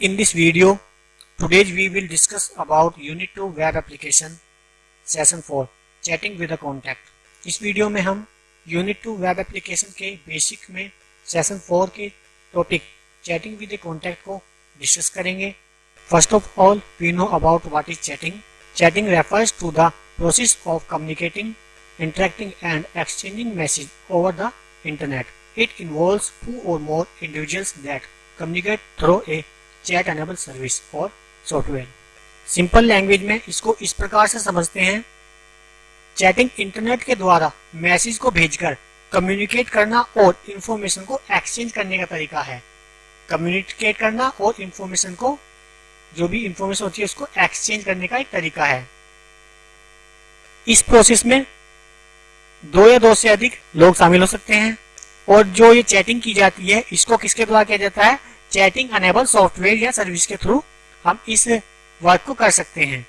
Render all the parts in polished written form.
In this video, today we will discuss about Unit 2 Web Application Session 4 Chatting with a Contact. इस video में हम Unit 2 Web Application के basic में Session 4 के topic Chatting with a Contact को discuss करेंगे. First of all, we know about what is chatting. Chatting refers to the process of communicating, interacting and exchanging messages over the internet. It involves two or more individuals that communicate through a chat enabled service और software. Simple language में इसको इस प्रकार से समझते हैं. Chatting internet के द्वारा मैसेज को भेजकर कम्युनिकेट करना और इंफॉर्मेशन को एक्सचेंज करने का तरीका है. कम्युनिकेट करना और इंफॉर्मेशन को, जो भी इंफॉर्मेशन होती है उसको एक्सचेंज करने का एक तरीका है. इस प्रोसेस में दो या दो से अधिक लोग शामिल हो सकते हैं और जो ये चैटिंग की जाती है इसको किसके द्वारा किया जाता है? चैटिंग अनेबल सॉफ्टवेयर या सर्विस के थ्रू हम इस वर्क को कर सकते हैं.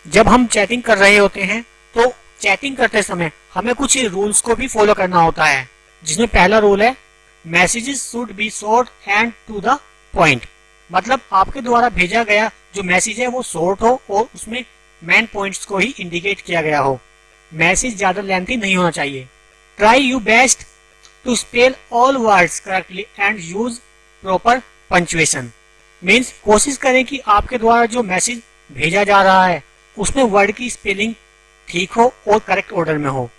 जब हम चैटिंग कर रहे होते हैं तो चैटिंग करते समय हमें कुछ रूल्स को भी फॉलो करना होता है, जिसमें पहला रूल है messages should be short and to the point. मतलब आपके द्वारा भेजा गया जो मैसेज है वो शॉर्ट हो और उसमें मेन पॉइंट्स को ही इंडिकेट किया गया हो. मैसेज ज्यादा लेंथी नहीं होना चाहिए. Try you best to spell all words correctly and use proper punctuation. Means कोशिश करें कि आपके द्वारा जो मैसेज भेजा जा रहा है उसमें वर्ड की स्पेलिंग ठीक हो और करेक्ट ऑर्डर में हो.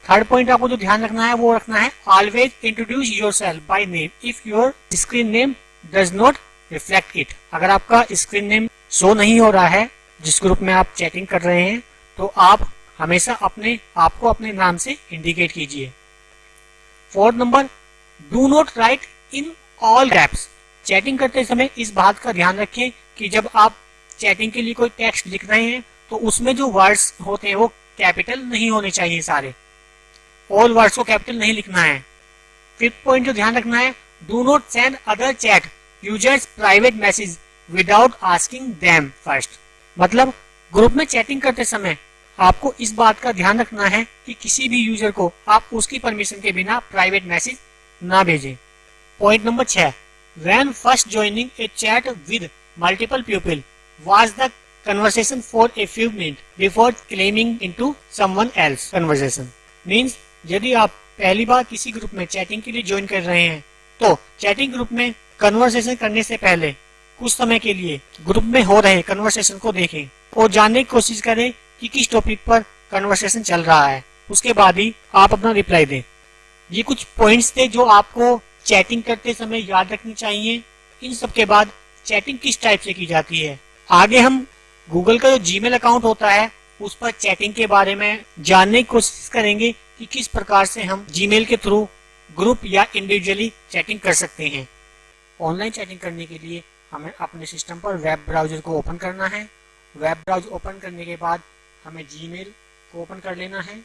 थर्ड पॉइंट आपको जो ध्यान रखना है वो रखना है always introduce yourself by name if your screen name does not reflect it. अगर आपका स्क्रीन नेम शो नहीं हो रहा है जिस ग्रुप में आप चैटिंग कर रहे हैं तो आप हमेशा अपने आपको अपने नाम से इंडिकेट कीजिए. Fourth number, do not right in all caps. Chatting करते समय इस बात का ध्यान रखें कि जब आप चैटिंग के लिए कोई टेक्स्ट लिख रहे हैं तो उसमें जो वर्ड्स होते हैं वो कैपिटल नहीं होने चाहिए. सारे ऑल वर्ड्स को कैपिटल नहीं लिखना है. फिफ्थ पॉइंट जो ध्यान रखना है, do not send other chat users private message without asking them first. मतलब ग्रुप में चैटिंग करते समय आपको इस बात का ध्यान रखना है कि किसी भी यूजर को आप उसकी परमिशन के बिना प्राइवेट मैसेज ना भेजें. Point number 6, when first joining a chat with multiple people was the conversation for a few minute before claiming into someone else conversation. Means यदि आप पहली बार किसी ग्रुप में चैटिंग के लिए ज्वाइन कर रहे हैं तो चैटिंग ग्रुप में कन्वर्सेशन करने से पहले कुछ समय के लिए ग्रुप में हो रहे कन्वर्सेशन को देखें और जानने की कोशिश करें कि किस टॉपिक पर कन्वर्सेशन चल रहा है. उसके बाद ही आप अपना रिप्लाई दें. ये कुछ पॉइंट्स थे जो आपको चैटिंग करते समय याद रखनी चाहिए. इन सब के बाद चैटिंग किस टाइप से की जाती है, आगे हम गूगल का जो जीमेल अकाउंट होता है उस पर चैटिंग के बारे में जानने की कोशिश करेंगे कि किस प्रकार से हम जीमेल के थ्रू ग्रुप या इंडिविजुअली चैटिंग कर सकते हैं. ऑनलाइन चैटिंग करने के लिए हमें अपने सिस्टम पर वेब ब्राउजर को ओपन करना है. वेब ब्राउजर ओपन करने के बाद हमें जीमेल को ओपन कर लेना है.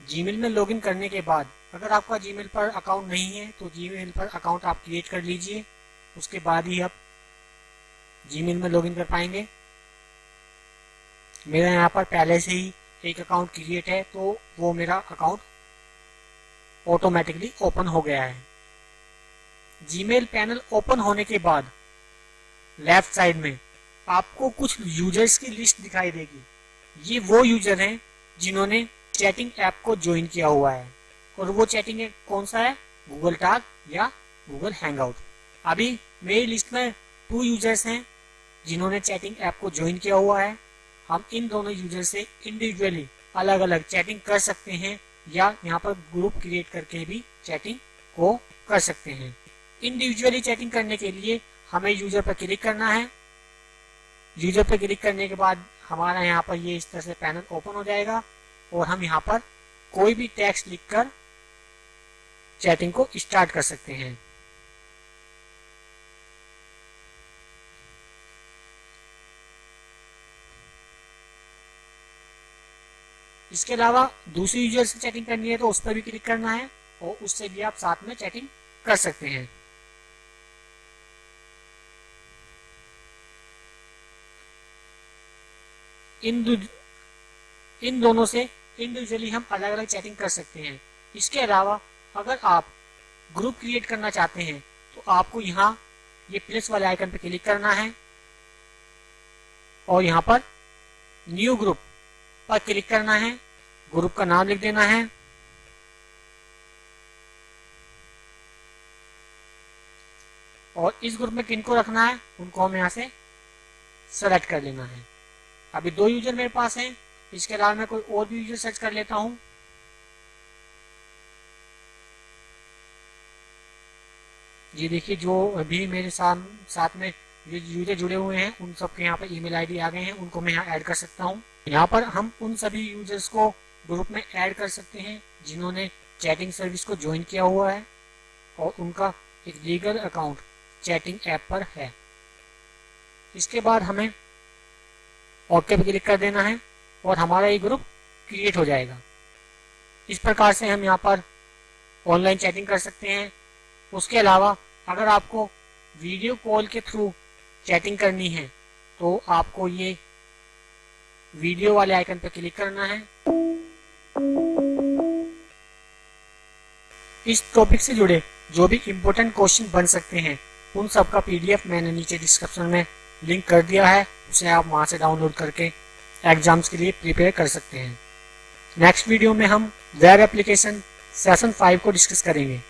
जीमेल में लॉगिन करने के बाद अगर आपका जीमेल पर अकाउंट नहीं है तो जीमेल पर अकाउंट आप क्रिएट कर लीजिए. उसके बाद ही आप जीमेल में लॉगिन कर पाएंगे. मेरा यहाँ पर पहले से ही एक अकाउंट क्रिएट है तो वो मेरा अकाउंट ऑटोमेटिकली ओपन हो गया है. जीमेल पैनल ओपन होने के बाद लेफ्ट साइड में आपको कुछ यूजर्स की लिस्ट दिखाई देगी. ये वो यूजर हैं जिन्होंने चैटिंग ऐप को ज्वाइन किया हुआ है और वो चैटिंग ऐप कौन सा है? गूगल टॉक या गूगल हैंगआउट. अभी मेरी लिस्ट में 2 यूजर्स हैं जिन्होंने चैटिंग ऐप को ज्वाइन किया हुआ है. हम इन दोनों यूजर से इंडिविजुअली अलग अलग चैटिंग कर सकते हैं या यहाँ पर ग्रुप क्रिएट करके भी चैटिंग को कर सकते हैं. इंडिविजुअली चैटिंग करने के लिए हमें यूजर पर क्लिक करना है. यूजर पर क्लिक करने के बाद हमारा यहाँ पर ये इस तरह से पैनल ओपन हो जाएगा और हम यहाँ पर कोई भी टेक्स्ट लिखकर चैटिंग को स्टार्ट कर सकते हैं. इसके अलावा दूसरी यूजर से चैटिंग करनी है तो उस पर भी क्लिक करना है और उससे भी आप साथ में चैटिंग कर सकते हैं. इन दोनों से इंडिविजुअली हम अलग अलग चैटिंग कर सकते हैं. इसके अलावा अगर आप ग्रुप क्रिएट करना चाहते हैं तो आपको यहाँ ये प्लस वाले आइकन पे क्लिक करना है और यहाँ पर न्यू ग्रुप पर क्लिक करना है। ग्रुप का नाम लिख देना है और इस ग्रुप में किनको रखना है उनको हमें यहाँ से सेलेक्ट कर लेना है। अभी 2 यूजर मेरे पास हैं, इसके अलावा मैं कोई और भी यूजर सर्च कर लेता हूँ। ये देखिए जो अभी मेरे साथ में यूजर जुड़े हुए हैं उन सबके यहाँ पर ईमेल आईडी आ गए हैं, उनको मैं यहाँ ऐड कर सकता हूँ। यहाँ पर हम उन सभी यूजर्स को ग्रुप में ऐड कर सकते हैं जिन्होंने चैटिंग सर्विस को ज्वाइन किया हुआ है और उनका एक लीगल अकाउंट चैटिंग ऐप पर है। इसके बाद हमें ओके पे क्लिक कर देना है और हमारा ये ग्रुप क्रिएट हो जाएगा। इस प्रकार से हम यहाँ पर ऑनलाइन चैटिंग कर सकते हैं। उसके अलावा अगर आपको वीडियो कॉल के थ्रू चैटिंग करनी है तो आपको ये वीडियो वाले आइकन पर क्लिक करना है। इस टॉपिक से जुड़े जो भी इम्पोर्टेंट क्वेश्चन बन सकते हैं उन सब का पीडीएफ मैंने नीचे डिस्क्रिप्शन में लिंक कर दिया है, उसे आप वहां से डाउनलोड करके एग्जाम्स के लिए प्रिपेयर कर सकते हैं। नेक्स्ट वीडियो में हम वेब एप्लीकेशन सेशन 5 को डिस्कस करेंगे।